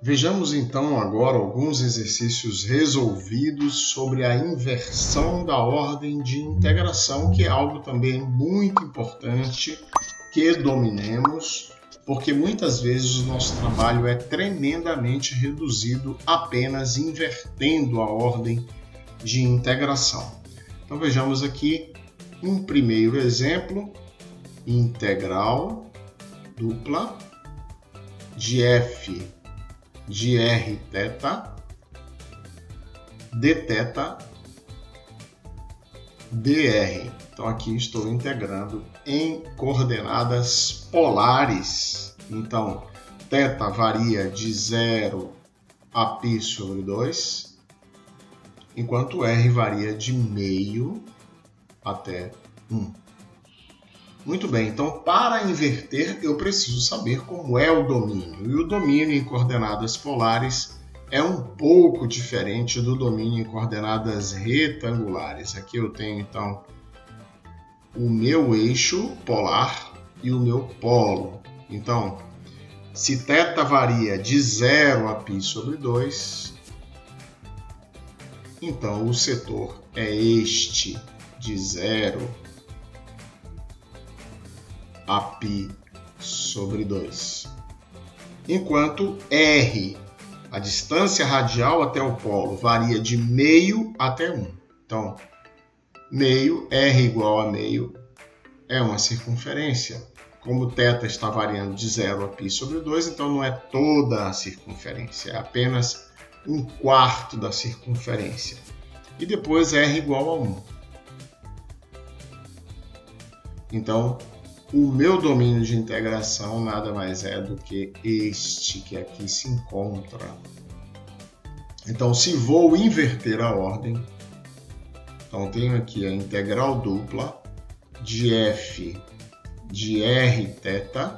Vejamos então agora alguns exercícios resolvidos sobre a inversão da ordem de integração, que é algo também muito importante que dominemos, porque muitas vezes o nosso trabalho é tremendamente reduzido apenas invertendo a ordem de integração. Então vejamos aqui um primeiro exemplo: integral dupla de f de r θ dθ dr. Então aqui estou integrando em coordenadas polares. Então θ varia de 0 a π sobre 2, enquanto r varia de meio até 1. Muito bem, então para inverter eu preciso saber como é o domínio. E o domínio em coordenadas polares é um pouco diferente do domínio em coordenadas retangulares. Aqui eu tenho então o meu eixo polar e o meu polo. Então, se θ varia de 0 a π sobre 2, então o setor é este, de 0 a π sobre 2. Enquanto r, a distância radial até o polo, varia de meio até 1. Então, meio, r igual a meio, é uma circunferência. Como θ está variando de 0 a π sobre 2, então não é toda a circunferência, é apenas 1/4 da circunferência. E depois r igual a 1. Então, o meu domínio de integração nada mais é do que este que aqui se encontra. Então, se vou inverter a ordem, então tenho aqui a integral dupla de f de r θ,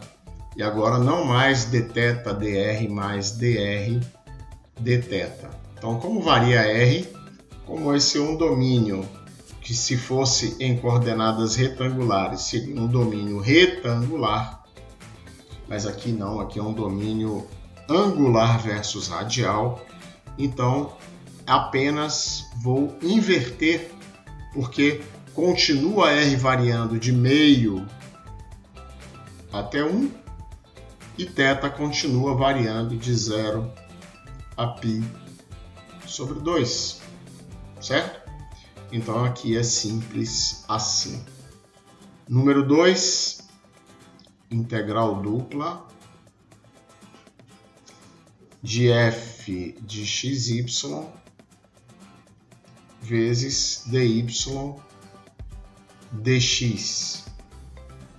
e agora não mais dθ dr mais dr dθ. Então, como varia r, como esse é um domínio que se fosse em coordenadas retangulares seria um domínio retangular, mas aqui não, aqui é um domínio angular versus radial, então apenas vou inverter, porque continua r variando de meio até 1 e θ continua variando de 0 a π sobre 2, certo? Então aqui é simples assim. Número 2, integral dupla de f de xy vezes dy dx.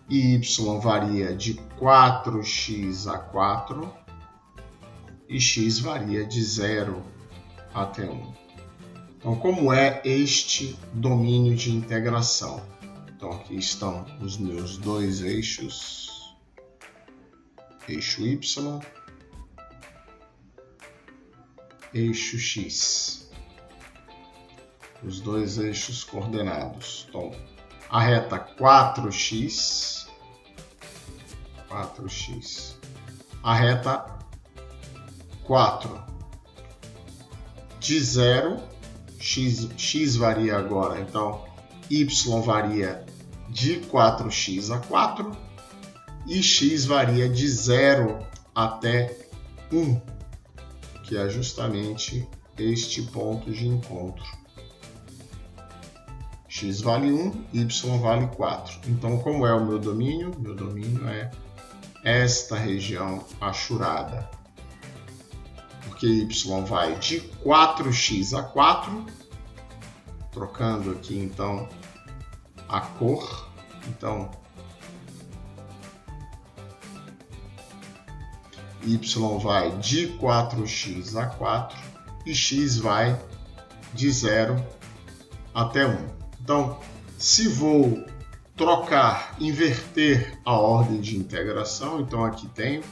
E y varia de 4x a 4 e x varia de 0 até 1. Então, como é este domínio de integração? Então, aqui estão os meus dois eixos, eixo y, eixo x, os dois eixos coordenados. Então, a reta 4x, a reta 4, de 0, x varia agora, então y varia de 4x a 4 e x varia de 0 até 1, que é justamente este ponto de encontro. X vale 1, y vale 4. Então, como é o meu domínio? Meu domínio é esta região achurada. Porque y vai de 4x a 4, trocando aqui então a cor. Então, y vai de 4x a 4 e x vai de 0 até 1. Então, se vou trocar, inverter a ordem de integração, então aqui tenho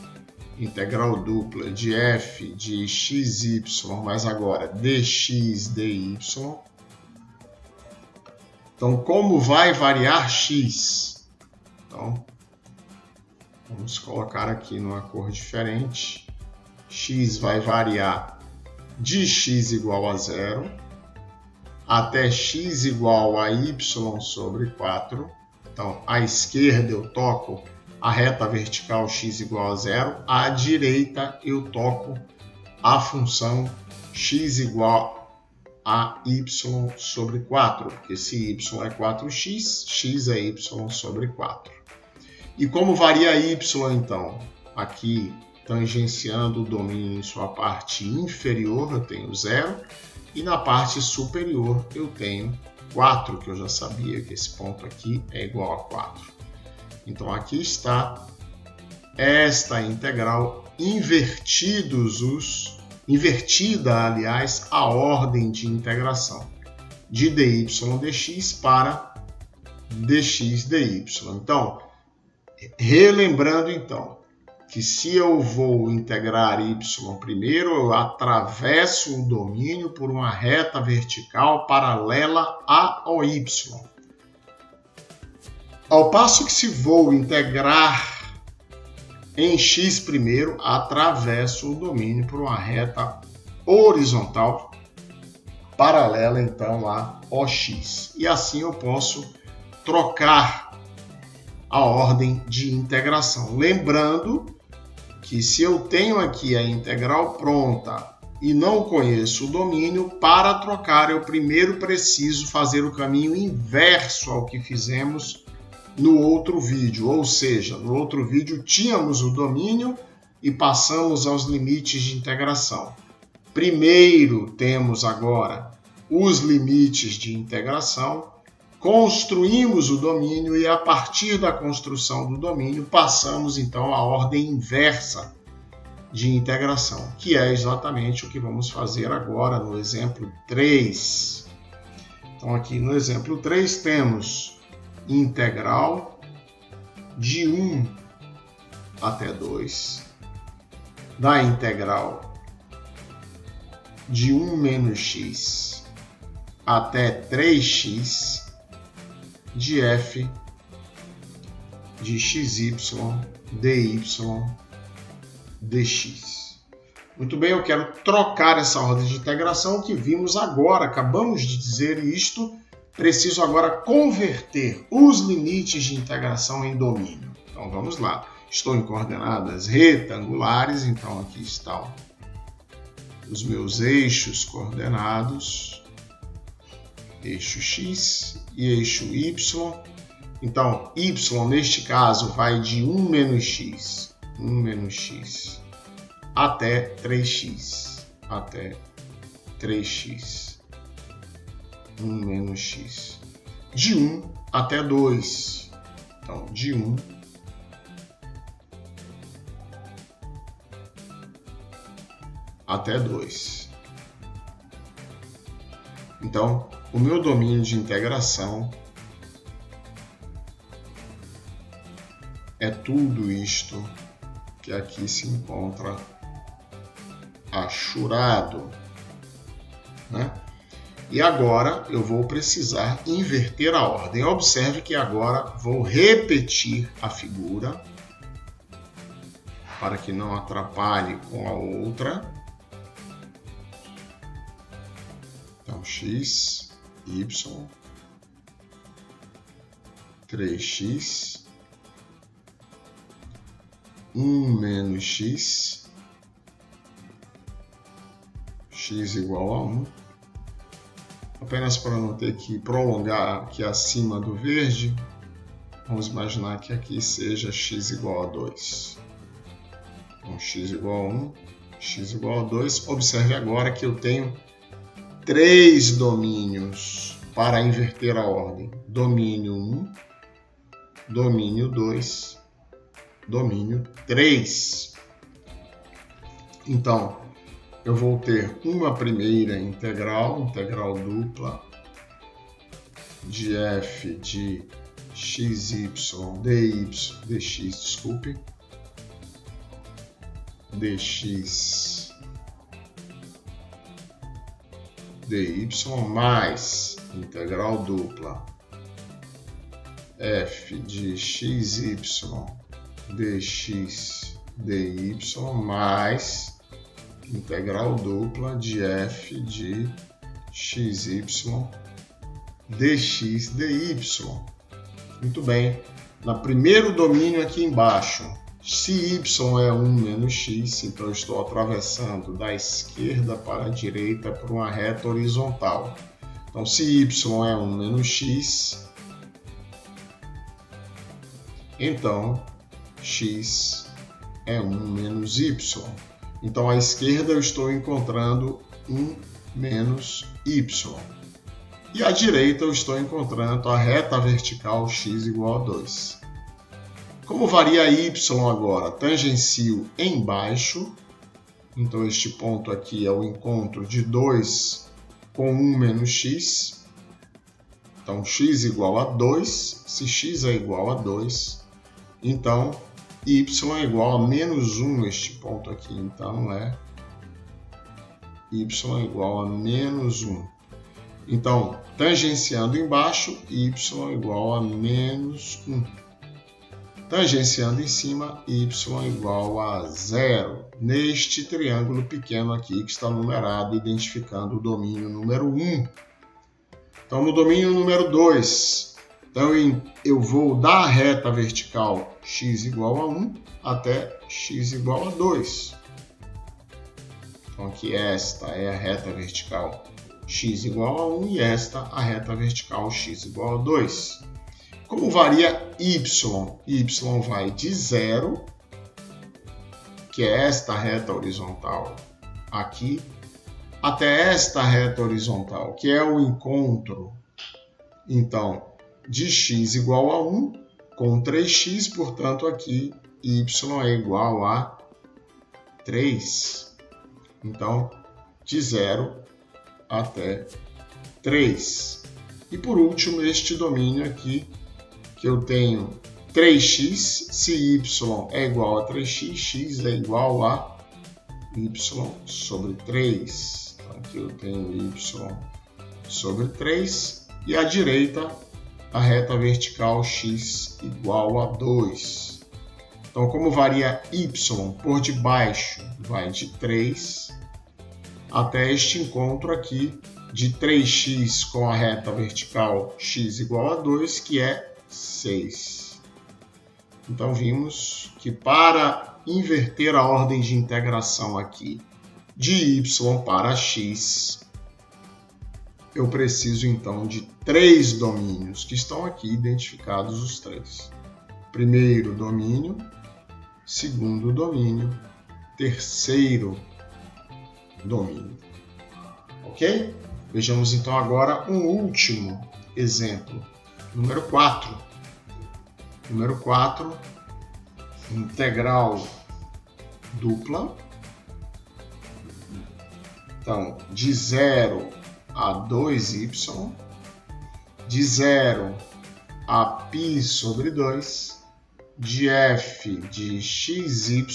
integral dupla de f de xy, mas agora dx dy. Então, como vai variar x? Então, vamos colocar aqui numa cor diferente. x vai variar de x igual a 0 até x igual a y sobre 4. Então, à esquerda eu toco a reta vertical x igual a 0, à direita eu toco a função x igual a y sobre 4, porque se y é 4x, x é y sobre 4. E como varia y, então? Aqui, tangenciando o domínio em sua parte inferior, eu tenho 0, e na parte superior eu tenho 4, que eu já sabia que esse ponto aqui é igual a 4. Então, aqui está esta integral, invertida, aliás, a ordem de integração de dy dx para dx dy. Então, relembrando então, que se eu vou integrar y primeiro, eu atravesso o domínio por uma reta vertical paralela ao y. Ao passo que se vou integrar em x primeiro, atravesso o domínio por uma reta horizontal paralela então a OX. E assim eu posso trocar a ordem de integração. Lembrando que se eu tenho aqui a integral pronta e não conheço o domínio, para trocar eu primeiro preciso fazer o caminho inverso ao que fizemos no outro vídeo. Ou seja, no outro vídeo tínhamos o domínio e passamos aos limites de integração. Primeiro temos agora os limites de integração, construímos o domínio e a partir da construção do domínio passamos então à ordem inversa de integração, que é exatamente o que vamos fazer agora no exemplo 3. Então aqui no exemplo 3 temos integral de 1 até 2 da integral de 1 menos x até 3x de f de xy dy dx. Muito bem, eu quero trocar essa ordem de integração que vimos agora, acabamos de dizer isto, preciso agora converter os limites de integração em domínio. Então vamos lá, estou em coordenadas retangulares, então aqui estão os meus eixos coordenados, eixo x e eixo y. Então, y neste caso vai de 1 menos x até 3x, 1 menos x, de 1 até 2, então de 1 até 2. Então, o meu domínio de integração é tudo isto que aqui se encontra achurado, né? E agora eu vou precisar inverter a ordem. Observe que agora vou repetir a figura para que não atrapalhe com a outra. Então, x, y, 3x, 1 menos x, x igual a 1. Apenas para não ter que prolongar aqui acima do verde, vamos imaginar que aqui seja x igual a 2. Então, x igual a 1, x igual a 2. Observe agora que eu tenho 3 domínios para inverter a ordem. Domínio 1, domínio 2, domínio 3. Então, eu vou ter uma primeira integral dupla de f de xy dx, dx dy mais integral dupla f de xy dx dy mais integral dupla de f de xy dx dy. Muito bem. No primeiro domínio aqui embaixo, se y é 1 menos x, então eu estou atravessando da esquerda para a direita por uma reta horizontal. Então, se y é 1 menos x, então x é 1 menos y. Então, à esquerda eu estou encontrando 1 menos y. E à direita eu estou encontrando a reta vertical x igual a 2. Como varia y agora? Tangencio embaixo. Então, este ponto aqui é o encontro de 2 com 1 menos x. Então, x igual a 2. Se x é igual a 2, então y é igual a menos 1, este ponto aqui. Então, y é igual a menos 1. Então, tangenciando embaixo, y é igual a menos 1. Tangenciando em cima, y é igual a 0. Neste triângulo pequeno aqui que está numerado, identificando o domínio número 1. Então, no domínio número 2, então, eu vou da reta vertical x igual a 1 até x igual a 2. Então, aqui esta é a reta vertical x igual a 1 e esta a reta vertical x igual a 2. Como varia y? Y vai de 0, que é esta reta horizontal aqui, até esta reta horizontal, que é o encontro, então, de x igual a 1 com 3x, portanto, aqui y é igual a 3. Então, de 0 até 3. E por último, este domínio aqui, que eu tenho 3x, se y é igual a 3x, x é igual a y sobre 3. Então, aqui eu tenho y sobre 3. E à direita, a reta vertical x igual a 2. Então, como varia y por debaixo, vai de 3 até este encontro aqui de 3x com a reta vertical x igual a 2, que é 6. Então, vimos que para inverter a ordem de integração aqui de y para x, eu preciso, então, de 3 domínios, que estão aqui identificados os 3. Primeiro domínio, segundo domínio, terceiro domínio. Ok? Vejamos, então, agora um último exemplo. Número 4. Número 4, integral dupla. Então, de 0 a 2y, de 0 a π sobre 2, de f de xy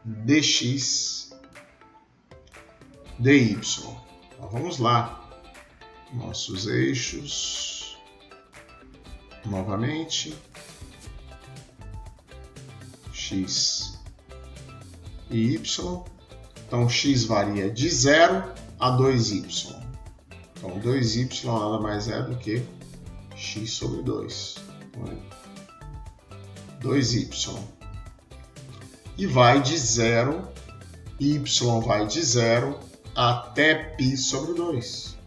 dx dy. Então, vamos lá. Nossos eixos. Novamente. X e y. Então, x varia de 0 a 2y. Então, 2y nada mais é do que x sobre 2. Então, 2y. E vai de 0, y vai de 0 até π sobre 2.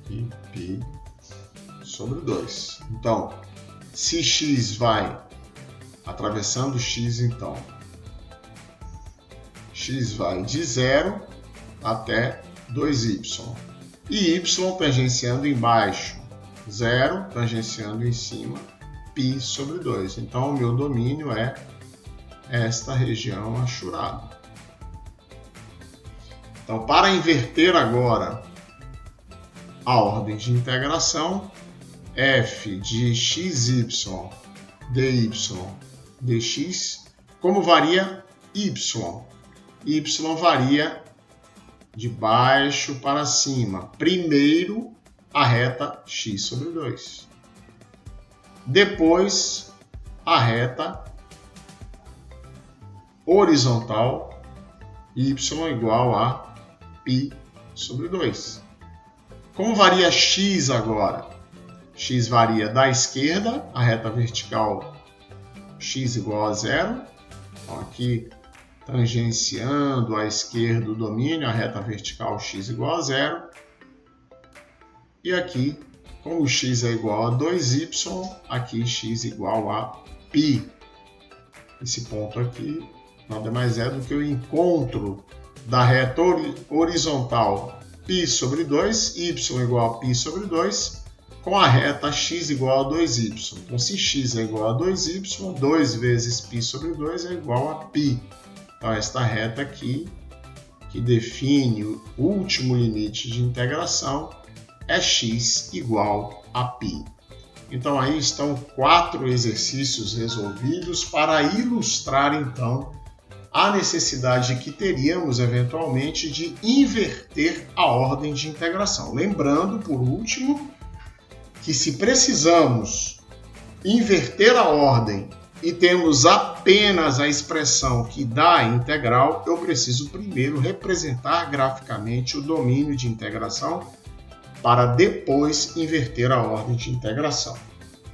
E π sobre 2. Então, se x vai atravessando x, então, x vai de 0 até 2y. E y tangenciando embaixo, 0, tangenciando em cima, π sobre 2. Então, o meu domínio é esta região achurada. Então, para inverter agora a ordem de integração, f de xy dy dx, como varia y? Y varia de baixo para cima. Primeiro, a reta x sobre 2. Depois, a reta horizontal, y igual a π sobre 2. Como varia x agora? X varia da esquerda, a reta vertical x igual a 0. Então, aqui, tangenciando à esquerda o domínio, a reta vertical x igual a 0. E aqui, como x é igual a 2y, aqui x igual a π. Esse ponto aqui nada mais é do que o encontro da reta horizontal π sobre 2, y igual a π sobre 2, com a reta x igual a 2y. Então, se x é igual a 2y, 2 vezes π sobre 2 é igual a π. Então, esta reta aqui, que define o último limite de integração, é x igual a π. Então, aí estão 4 exercícios resolvidos para ilustrar, então, a necessidade que teríamos, eventualmente, de inverter a ordem de integração. Lembrando, por último, que se precisamos inverter a ordem e temos apenas a expressão que dá a integral, eu preciso primeiro representar graficamente o domínio de integração para depois inverter a ordem de integração.